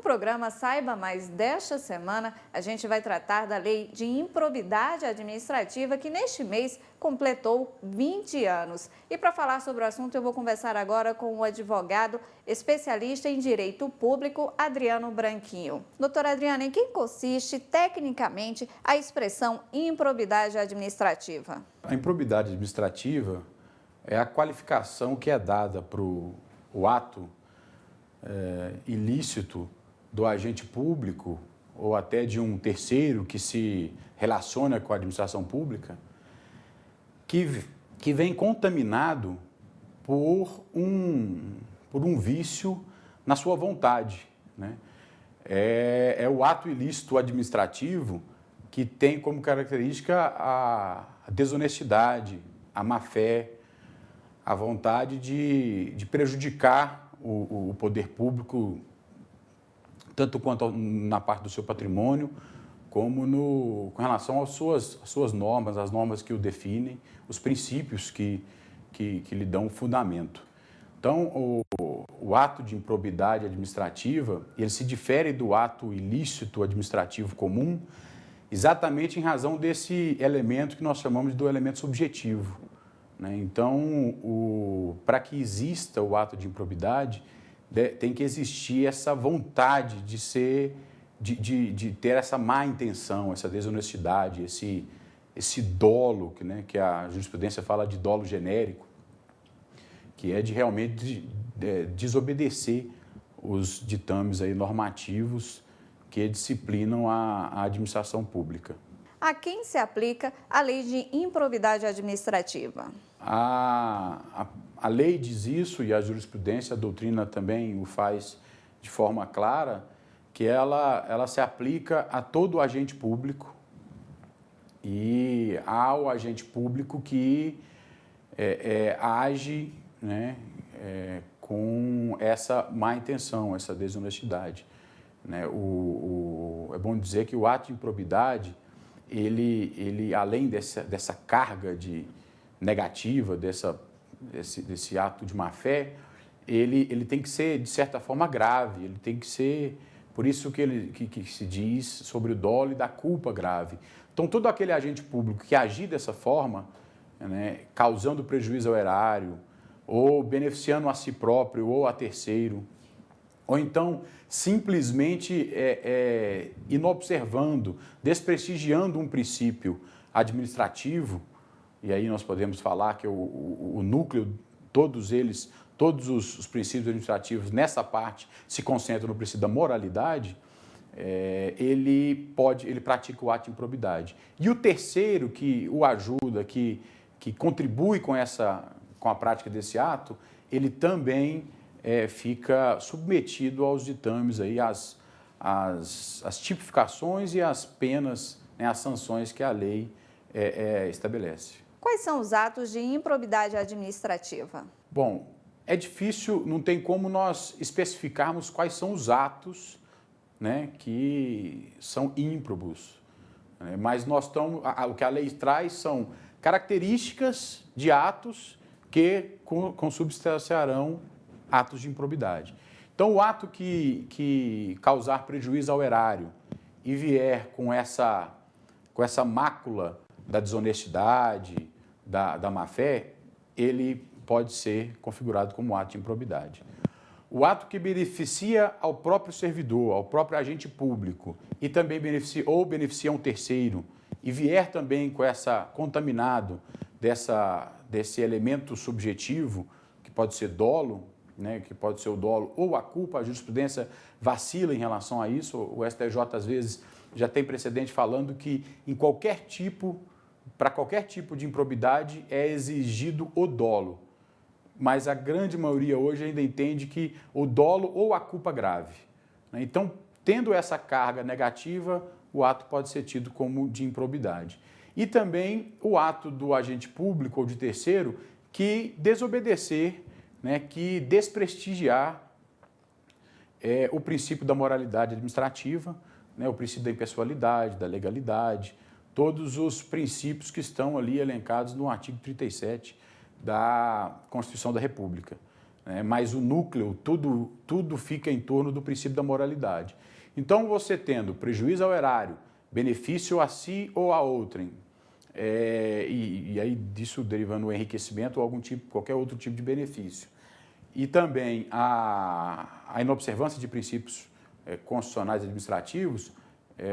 programa Saiba Mais desta semana, a gente vai tratar da Lei de Improbidade Administrativa, que neste mês completou 20 anos. E para falar sobre o assunto, eu vou conversar agora com o advogado especialista em Direito Público, Adriano Branquinho. Doutora Adriano, em que consiste tecnicamente a expressão improbidade administrativa? A improbidade administrativa é a qualificação que é dada para o ato ilícito do agente público ou até de um terceiro que se relaciona com a administração pública, que vem contaminado por um vício na sua vontade, né? É o ato ilícito administrativo que tem como característica a desonestidade, a má-fé, a vontade de prejudicar o poder público, tanto quanto na parte do seu patrimônio, como com relação às suas normas, as normas que o definem, os princípios que lhe dão fundamento. Então, o ato de improbidade administrativa, ele se difere do ato ilícito administrativo comum, exatamente em razão desse elemento que nós chamamos do elemento subjetivo, né? Então, para que exista o ato de improbidade, tem que existir essa vontade de ter essa má intenção, essa desonestidade, esse dolo, né, que a jurisprudência fala de dolo genérico, que é de realmente desobedecer os ditames aí normativos que disciplinam a administração pública. A quem se aplica a lei de improbidade administrativa? A lei diz isso e a jurisprudência, a doutrina também o faz de forma clara, que ela se aplica a todo agente público e ao agente público que age, né, com essa má intenção, essa desonestidade, né? É bom dizer que o ato de improbidade, ele além dessa carga negativa, desse ato de má-fé, ele tem que ser, de certa forma, grave, ele tem que ser, por isso que se diz sobre o dolo e da culpa grave. Então, todo aquele agente público que agir dessa forma, né, causando prejuízo ao erário, ou beneficiando a si próprio ou a terceiro, ou então simplesmente inobservando, desprestigiando um princípio administrativo, e aí nós podemos falar que o núcleo, todos os princípios administrativos nessa parte se concentram no princípio da moralidade, ele pratica o ato de improbidade. E o terceiro que o ajuda, que contribui com a prática desse ato, ele também fica submetido aos ditames, aí, às tipificações e às penas, né, as sanções que a lei estabelece. Quais são os atos de improbidade administrativa? Bom, é difícil, não tem como nós especificarmos quais são os atos, né, que são ímprobos, né? Mas o que a lei traz são características de atos que consubstanciarão atos de improbidade. Então, o ato que causar prejuízo ao erário e vier com essa mácula da desonestidade, da má-fé, ele pode ser configurado como ato de improbidade. O ato que beneficia ao próprio servidor, ao próprio agente público, e também beneficia um terceiro, e vier também com contaminado desse elemento subjetivo, que pode ser dolo, né, que pode ser o dolo ou a culpa, a jurisprudência vacila em relação a isso, o STJ às vezes já tem precedente falando que para qualquer tipo de improbidade é exigido o dolo, mas a grande maioria hoje ainda entende que o dolo ou a culpa grave, né? Então, tendo essa carga negativa, o ato pode ser tido como de improbidade. E também o ato do agente público ou de terceiro que desobedecer, né, que desprestigiar o princípio da moralidade administrativa, né, o princípio da impessoalidade, da legalidade, todos os princípios que estão ali elencados no artigo 37 da Constituição da República. né? Mas o núcleo, tudo fica em torno do princípio da moralidade. Então, você tendo prejuízo ao erário, benefício a si ou a outrem, e aí disso derivando o enriquecimento ou qualquer outro tipo de benefício, e também a inobservância de princípios constitucionais e administrativos,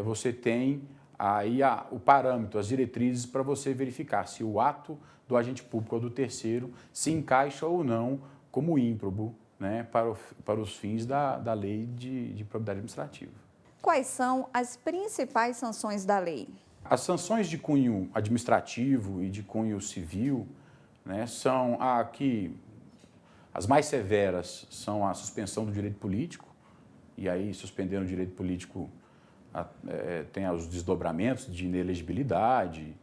você tem aí o parâmetro, as diretrizes para você verificar se o ato do agente público ou do terceiro se encaixa ou não como ímprobo, né, para os fins da lei de improbidade administrativa. Quais são as principais sanções da lei? As sanções de cunho administrativo e de cunho civil, né, são aqui, as mais severas são a suspensão do direito político, e aí suspendendo o direito político tem os desdobramentos de inelegibilidade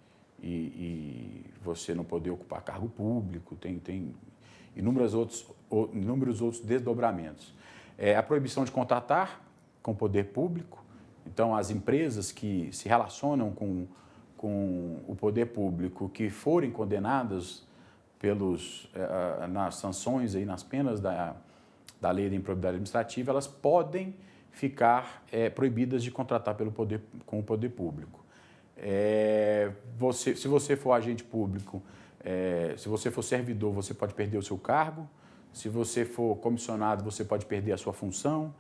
e você não poder ocupar cargo público, tem inúmeros outros desdobramentos. A proibição de contratar com o poder público, então as empresas que se relacionam com o poder público que forem condenadas nas sanções, aí, nas penas da lei de improbidade administrativa, elas podem ficar proibidas de contratar com o poder público. Se você for agente público, se você for servidor, você pode perder o seu cargo. Se você for comissionado, você pode perder a sua função.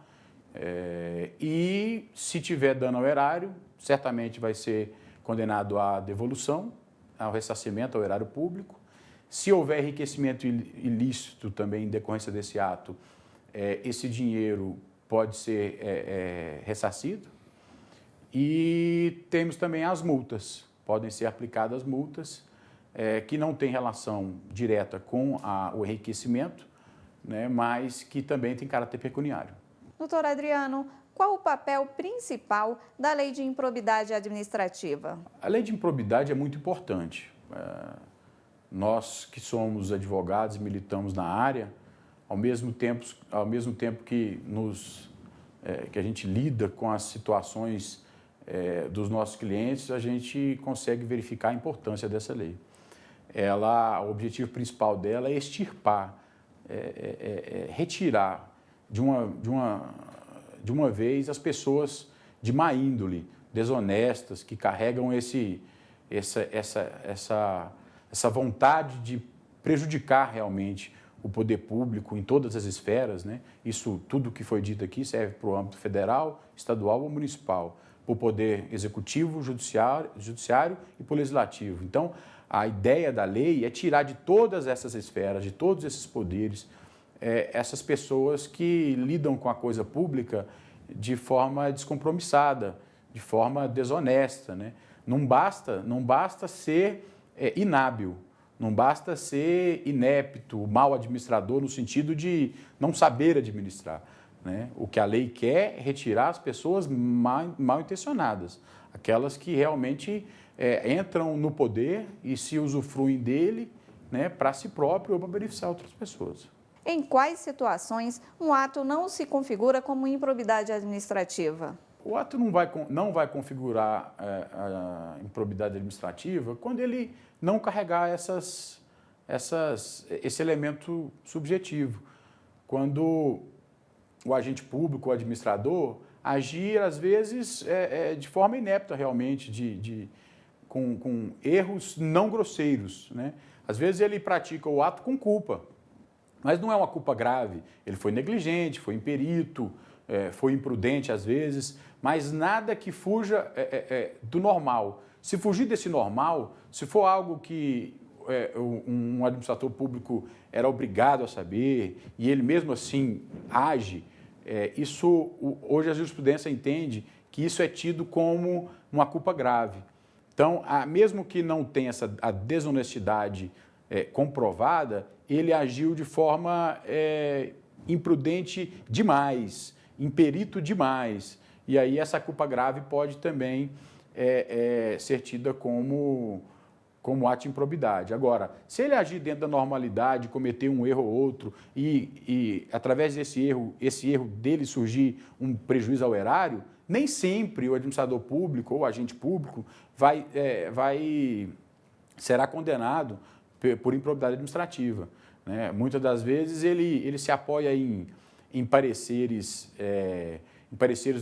E se tiver dano ao erário, certamente vai ser condenado à devolução, ao ressarcimento ao erário público. Se houver enriquecimento ilícito também em decorrência desse ato, esse dinheiro pode ser ressarcido. E temos também as multas. Podem ser aplicadas multas que não têm relação direta com o enriquecimento, né, mas que também têm caráter pecuniário. Doutor Adriano, qual o papel principal da lei de improbidade administrativa? A lei de improbidade é muito importante. Nós que somos advogados e militamos na área, ao mesmo tempo que a gente lida com as situações dos nossos clientes, a gente consegue verificar a importância dessa lei. O objetivo principal dela é extirpar, retirar de uma vez as pessoas de má índole, desonestas, que carregam essa vontade de prejudicar realmente o poder público em todas as esferas, né? Isso, tudo que foi dito aqui, serve para o âmbito federal, estadual ou municipal, para o poder executivo, judiciário e para o legislativo. Então, a ideia da lei é tirar de todas essas esferas, de todos esses poderes, essas pessoas que lidam com a coisa pública de forma descompromissada, de forma desonesta, né? Não basta ser inábil, não basta ser inepto, mau administrador, no sentido de não saber administrar, né? O que a lei quer é retirar as pessoas mal intencionadas, aquelas que realmente entram no poder e se usufruem dele, né, para si próprio ou para beneficiar outras pessoas. Em quais situações um ato não se configura como improbidade administrativa? O ato não vai configurar a improbidade administrativa quando ele não carregar esse elemento subjetivo. Quando o agente público, o administrador, agir, às vezes, de forma inepta realmente, com erros não grosseiros, né? Às vezes ele pratica o ato com culpa, mas não é uma culpa grave. Ele foi negligente, foi imperito, foi imprudente às vezes, mas nada que fuja do normal. Se fugir desse normal, se for algo que um administrador público era obrigado a saber e ele mesmo assim age, hoje a jurisprudência entende que isso é tido como uma culpa grave. Então, mesmo que não tenha a desonestidade comprovada, ele agiu de forma imprudente demais, imperito demais. E aí essa culpa grave pode também ser tida como ato de improbidade. Agora, se ele agir dentro da normalidade, cometer um erro ou outro e através desse erro dele surgir um prejuízo ao erário, nem sempre o administrador público ou o agente público será condenado por improbidade administrativa. né? Muitas das vezes ele se apoia em pareceres,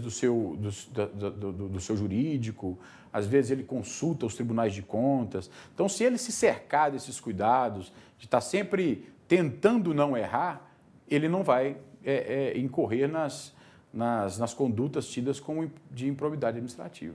do seu jurídico, às vezes ele consulta os tribunais de contas. Então, se ele se cercar desses cuidados, de estar sempre tentando não errar, ele não vai incorrer nas condutas tidas como de improbidade administrativa.